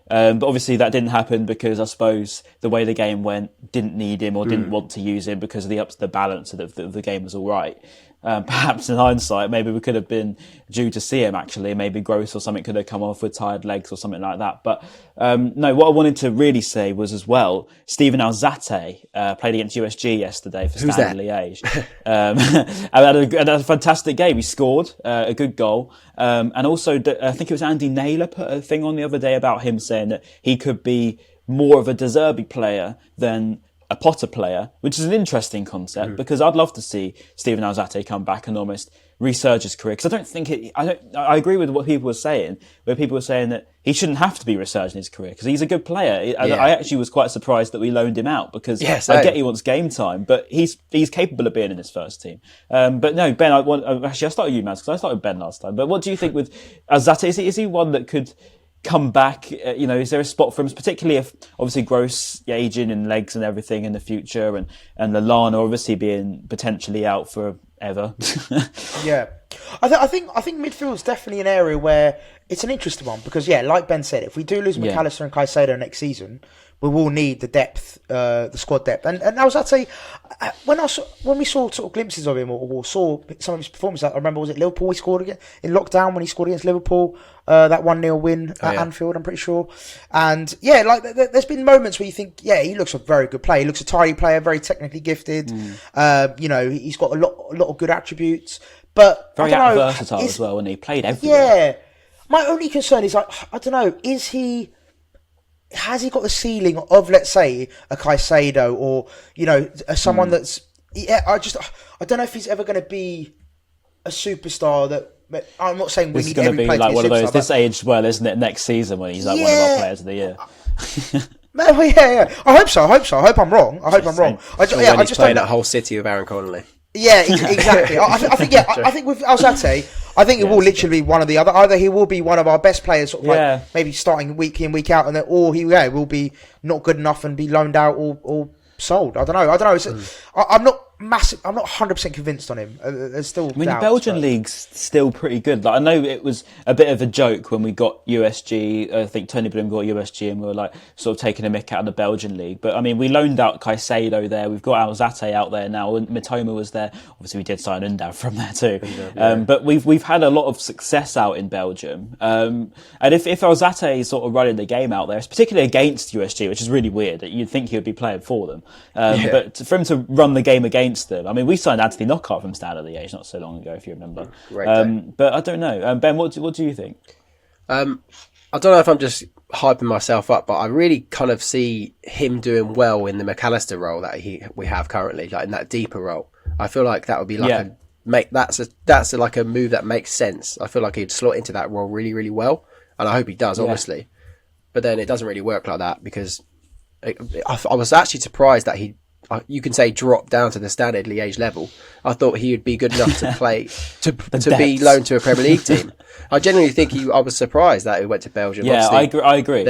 Speaker 1: But obviously that didn't happen because I suppose the way the game went, didn't need him or didn't want to use him because of the balance of the game was all right. Perhaps in hindsight, maybe we could have been due to see him actually. Maybe Gross or something could have come off with tired legs or something like that. But no, what I wanted to really say was as well, Steven Alzate played against USG yesterday for Standard Liège. And had a fantastic game. He scored a good goal. And also, I think it was Andy Naylor put a thing on the other day about him saying that he could be more of a De Zerbi player than a Potter player, which is an interesting concept because I'd love to see Steven Alzate come back and almost resurge his career. Because I agree with what people were saying, where people were saying that he shouldn't have to be resurging his career because he's a good player. I actually was quite surprised that we loaned him out because I get he wants game time, but he's capable of being in his first team. But no, Ben, I started you, Maz, because I started Ben last time. But what do you think with Alzate? Is he one that could come back? Is there a spot for him, particularly if obviously Gross aging and legs and everything in the future, and Lallana obviously being potentially out forever?
Speaker 2: Yeah, I think midfield's definitely an area where it's an interesting one because like Ben said, if we do lose McAllister and Caicedo next season, we will need the depth, the squad depth. And I was, I'd say, when we saw sort of glimpses of him or saw some of his performances, I remember, was it Liverpool he scored again in lockdown when he scored against Liverpool, that 1-0 win at Anfield, I'm pretty sure. And there's been moments where you think, he looks a very good player. He looks a tidy player, very technically gifted. He's got a lot of good attributes. But
Speaker 1: very versatile as well, and he played everywhere.
Speaker 2: Yeah. My only concern is, I don't know, has he got the ceiling of, let's say, a Caicedo or, someone that's... I don't know if he's ever going to be a superstar that... I'm not saying we need every player to be
Speaker 1: one of those, this age well, isn't it, next season when he's one of our players of the year.
Speaker 2: I hope so. I hope I'm wrong. I
Speaker 3: just playing that whole city with Aaron Connolly.
Speaker 2: Yeah, exactly. I think with Alzate, I think it will literally be one or the other. Either he will be one of our best players, sort of maybe starting week in, week out, or he will be not good enough and be loaned out or sold. I don't know. I'm not massive. I'm not 100% convinced on him. There's still.
Speaker 1: The Belgian league's still pretty good. I know it was a bit of a joke when we got USG. I think Tony Bloom got USG, and we were sort of taking a mick out of the Belgian league. But I mean, we loaned out Caicedo there. We've got Alzate out there now. And Mitoma was there. Obviously, we did sign Undav from there too. But we've had a lot of success out in Belgium. And if Alzate is sort of running the game out there, it's particularly against USG, which is really weird. You'd think he would be playing for them. But for him to run the game against them, I mean, we signed Anthony Knockaert from Standard Liège not so long ago, if you remember. But I don't know. Ben, what do you think?
Speaker 3: I don't know if I'm just hyping myself up, but I really kind of see him doing well in the McAllister role that we have currently, like in that deeper role. I feel like that would be that's a move that makes sense. I feel like he'd slot into that role really, really well, and I hope he does, obviously. But then it doesn't really work like that because I was actually surprised that you can say drop down to the Standard Liège level. I thought he would be good enough to play to be loaned to a Premier League team. I genuinely think I was surprised that he went to Belgium.
Speaker 1: Yeah, I agree.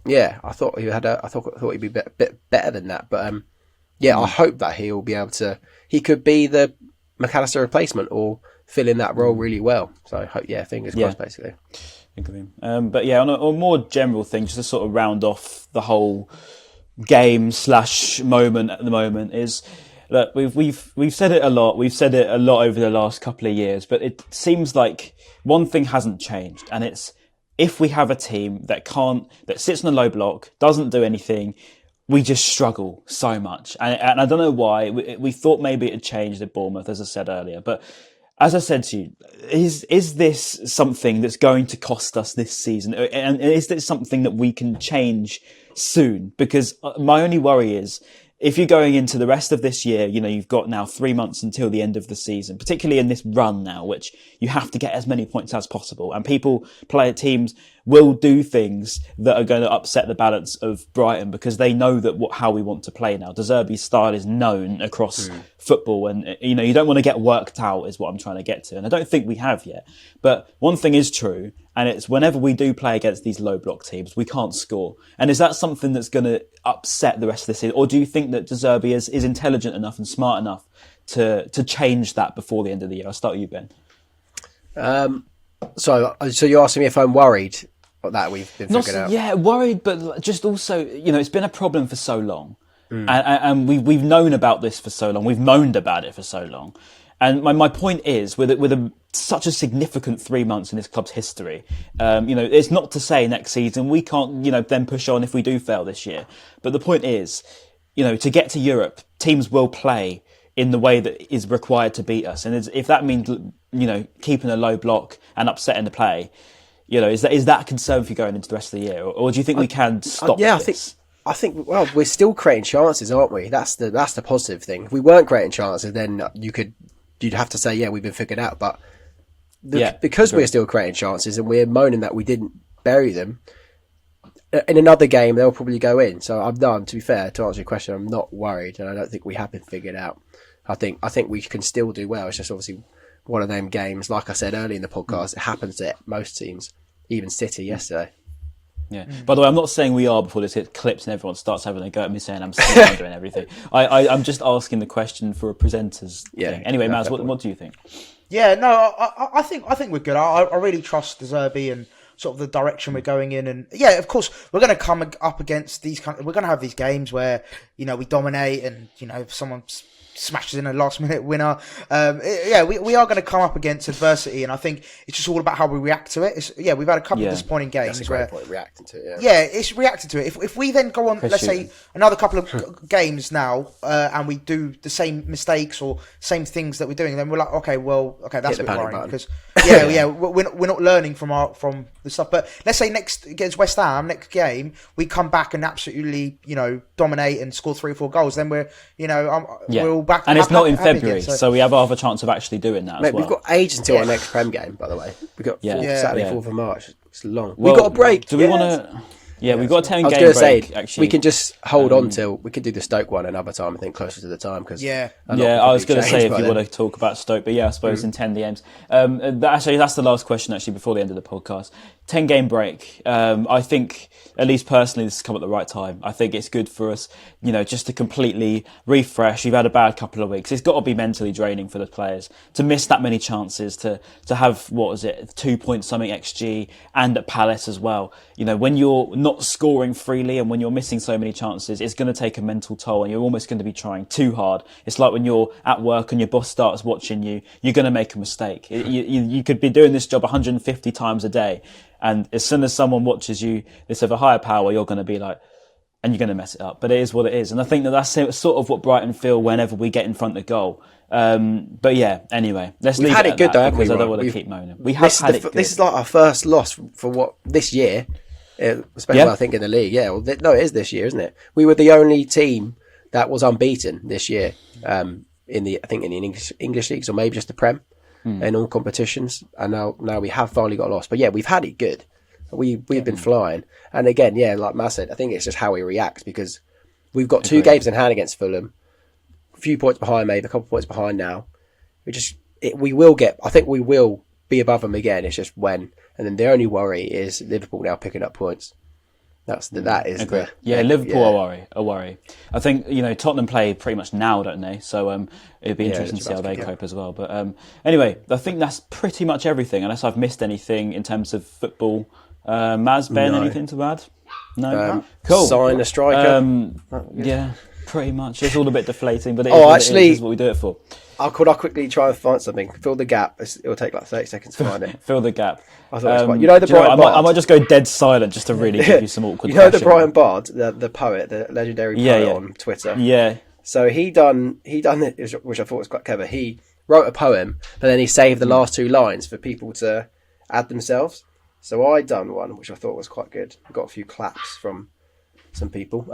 Speaker 3: Yeah, I thought he'd be a bit better than that. But I hope that he'll be able to. He could be the McAllister replacement or fill in that role really well. So I hope, fingers crossed, basically.
Speaker 1: But on a more general thing, just to sort of round off the whole game / moment at the moment is that we've said it a lot. We've said it a lot over the last couple of years, but it seems like one thing hasn't changed, and it's if we have a team that sits on a low block, doesn't do anything, we just struggle so much. And I don't know why. We thought maybe it had changed at Bournemouth, as I said earlier, but as I said to you, is this something that's going to cost us this season? And is this something that we can change soon? Because my only worry is if you're going into the rest of this year, you've got now 3 months until the end of the season, particularly in this run now, which you have to get as many points as possible. And teams will do things that are going to upset the balance of Brighton because they know that how we want to play now. De Zerbi's style is known across football, and you don't want to get worked out is what I'm trying to get to. And I don't think we have yet. But one thing is true, and it's whenever we do play against these low block teams, we can't score. And is that something that's going to upset the rest of the season? Or do you think that De Zerbi is intelligent enough and smart enough to change that before the end of the year? I'll start with you, Ben.
Speaker 3: So you're asking me if I'm worried that we've been figured out.
Speaker 1: Yeah, worried, but just also, it's been a problem for so long. And we've known about this for so long. We've moaned about it for so long. And my point is, with such a significant 3 months in this club's history, it's not to say next season we can't, then push on if we do fail this year. But the point is, to get to Europe, teams will play in the way that is required to beat us. And if that means, keeping a low block and upsetting the play, is that a concern for you going into the rest of the year? Or do you think we can stop this?
Speaker 3: I think, well, we're still creating chances, aren't we? That's the positive thing. If we weren't creating chances, then you'd have to say, yeah, we've been figured out. But because we're still creating chances and we're moaning that we didn't bury them, in another game, they'll probably go in. So to be fair, to answer your question, I'm not worried. And I don't think we have been figured out. I think we can still do well. It's just obviously one of them games, like I said earlier in the podcast, it happens to most teams, even City yesterday.
Speaker 1: Yeah. By the way, I'm not saying we are before this hits clips and everyone starts having a go at me saying I'm slandering and everything. I'm just asking the question for a presenter's thing. Anyway, Maz, what do you think?
Speaker 2: Yeah, no, I think we're good. I really trust De Zerbi and sort of the direction we're going in. And yeah, of course, we're going to come up against we're going to have these games where, we dominate and, if someone smashes in a last minute winner. We are going to come up against adversity, and I think it's just all about how we react to it. We've had a couple of disappointing games.
Speaker 3: That's a great point, reacting to it.
Speaker 2: Yeah, it's reacting to it. If we then go on, let's say, another couple of games now, and we do the same mistakes or same things that we're doing, then we're like, okay, that's a bit worrying because we're not learning from the stuff. But let's say next against West Ham, next game, we come back and absolutely, dominate and score 3 or 4 goals. Then we're all back.
Speaker 1: And it's not in February, so we have a chance of actually doing that as well.
Speaker 3: We've got ages until our next Prem game, by the way. We've got Saturday, 4th of March. It's long.
Speaker 1: Well,
Speaker 3: we've got a break.
Speaker 1: Do we want to... Yeah, we've got a 10 game break.
Speaker 3: I was going to say,
Speaker 1: actually.
Speaker 3: we can just hold on till we could do the Stoke one another time, I think, closer to the time. Cause
Speaker 1: I was going to say if you want to talk about Stoke, but I suppose in 10 games. Actually, that's the last question, actually, before the end of the podcast. 10 game break. I think, at least personally, this has come at the right time. I think it's good for us, just to completely refresh. We've had a bad couple of weeks. It's got to be mentally draining for the players to miss that many chances, to have, 2 point something XG and at Palace as well. When you're not scoring freely and when you're missing so many chances, it's going to take a mental toll and you're almost going to be trying too hard. It's like when you're at work and your boss starts watching you, you're going to make a mistake. You could be doing this job 150 times a day, and as soon as someone watches you, this of a higher power, you're going to be like, and you're going to mess it up. But it is what it is. And I think that's sort of what Brighton feel whenever we get in front of goal. But yeah, anyway, let's leave it at that, though, because I don't want to keep moaning. We have had it good.
Speaker 3: This is like our first loss for this year. Especially, I think, in the league. Yeah, no, it is this year, isn't it? We were the only team that was unbeaten this year in the English leagues, or maybe just the Prem in all competitions. And now we have finally got lost. But yeah, we've had it good. We've been flying. And again, like Matt said, I think it's just how we react, because we've got 2 games in hand against Fulham, a few points behind, maybe a couple of points behind now. We will be above them again. It's just when. And then the only worry is Liverpool now picking up points. Liverpool are worry. I think Tottenham play pretty much now, don't they? So it'd be interesting to see how they cope as well. But anyway, I think that's pretty much everything. Unless I've missed anything in terms of football. Maz, Ben, anything to add? No. Cool. Sign a striker.
Speaker 1: Yeah, pretty much. It's all a bit deflating, but this is what we do it for.
Speaker 3: I'll quickly try and find something. Fill the gap. It'll take like 30 seconds to find it.
Speaker 1: Fill the gap.
Speaker 3: I thought it was the Brighton Bard.
Speaker 1: I might just go dead silent just to really give you some awkward.
Speaker 3: The Brighton Bard, the poet, the legendary poet on Twitter.
Speaker 1: Yeah.
Speaker 3: So he done it, which I thought was quite clever. He wrote a poem, but then he saved the last 2 lines for people to add themselves. So I done one, which I thought was quite good. I got a few claps from some people.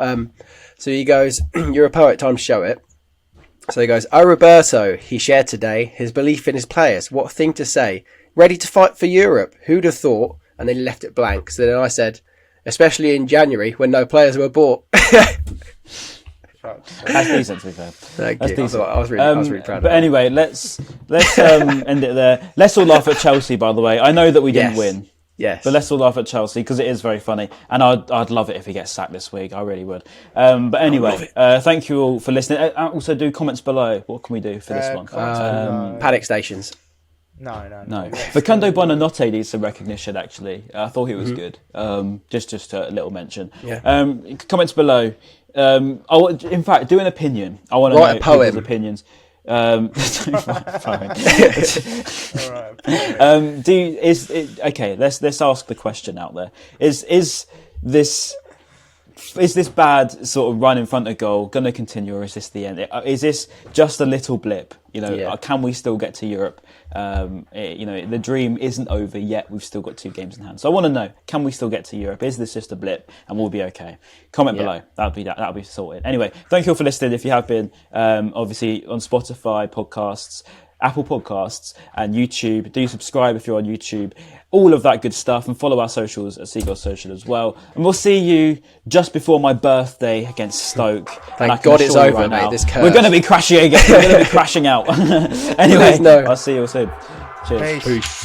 Speaker 3: So he goes, "You're a poet, time to show it." So he goes, "Oh, Roberto, he shared today his belief in his players. What a thing to say. Ready to fight for Europe. Who'd have thought?" And then he left it blank. So then I said, "Especially in January when no players were bought."
Speaker 1: That's decent, to be fair. That's decent.
Speaker 3: I was really proud of it.
Speaker 1: But anyway, let's end it there. Let's all laugh at Chelsea, by the way. I know that we didn't win.
Speaker 3: Yes.
Speaker 1: But let's all laugh at Chelsea because it is very funny. And I'd love it if he gets sacked this week. I really would. But anyway, thank you all for listening. Also, do comments below. What can we do for this one?
Speaker 3: Panic stations.
Speaker 2: No.
Speaker 1: Facundo Buonanotte needs some recognition, actually. I thought he was good. Just a little mention.
Speaker 3: Yeah.
Speaker 1: Comments below. In fact, do an opinion. I want to know people's opinions. Okay, let's ask the question out there. Is this bad sort of run in front of goal going to continue, or is this the end? Is this just a little blip? Can we still get to Europe? The dream isn't over yet. We've still got 2 games in hand. So I want to know: can we still get to Europe? Is this just a blip, and we'll be okay? Comment below. That'll be sorted. Anyway, thank you all for listening. If you have been, obviously on Spotify podcasts, Apple Podcasts, and YouTube. Do subscribe if you're on YouTube. All of that good stuff, and follow our socials at Seagulls Social as well. And we'll see you just before my birthday against Stoke.
Speaker 3: Thank God it's over, mate. This curse.
Speaker 1: We're going to be crashing again. We're going to be crashing out. Anyway, I'll see you all soon. Cheers.
Speaker 2: Peace.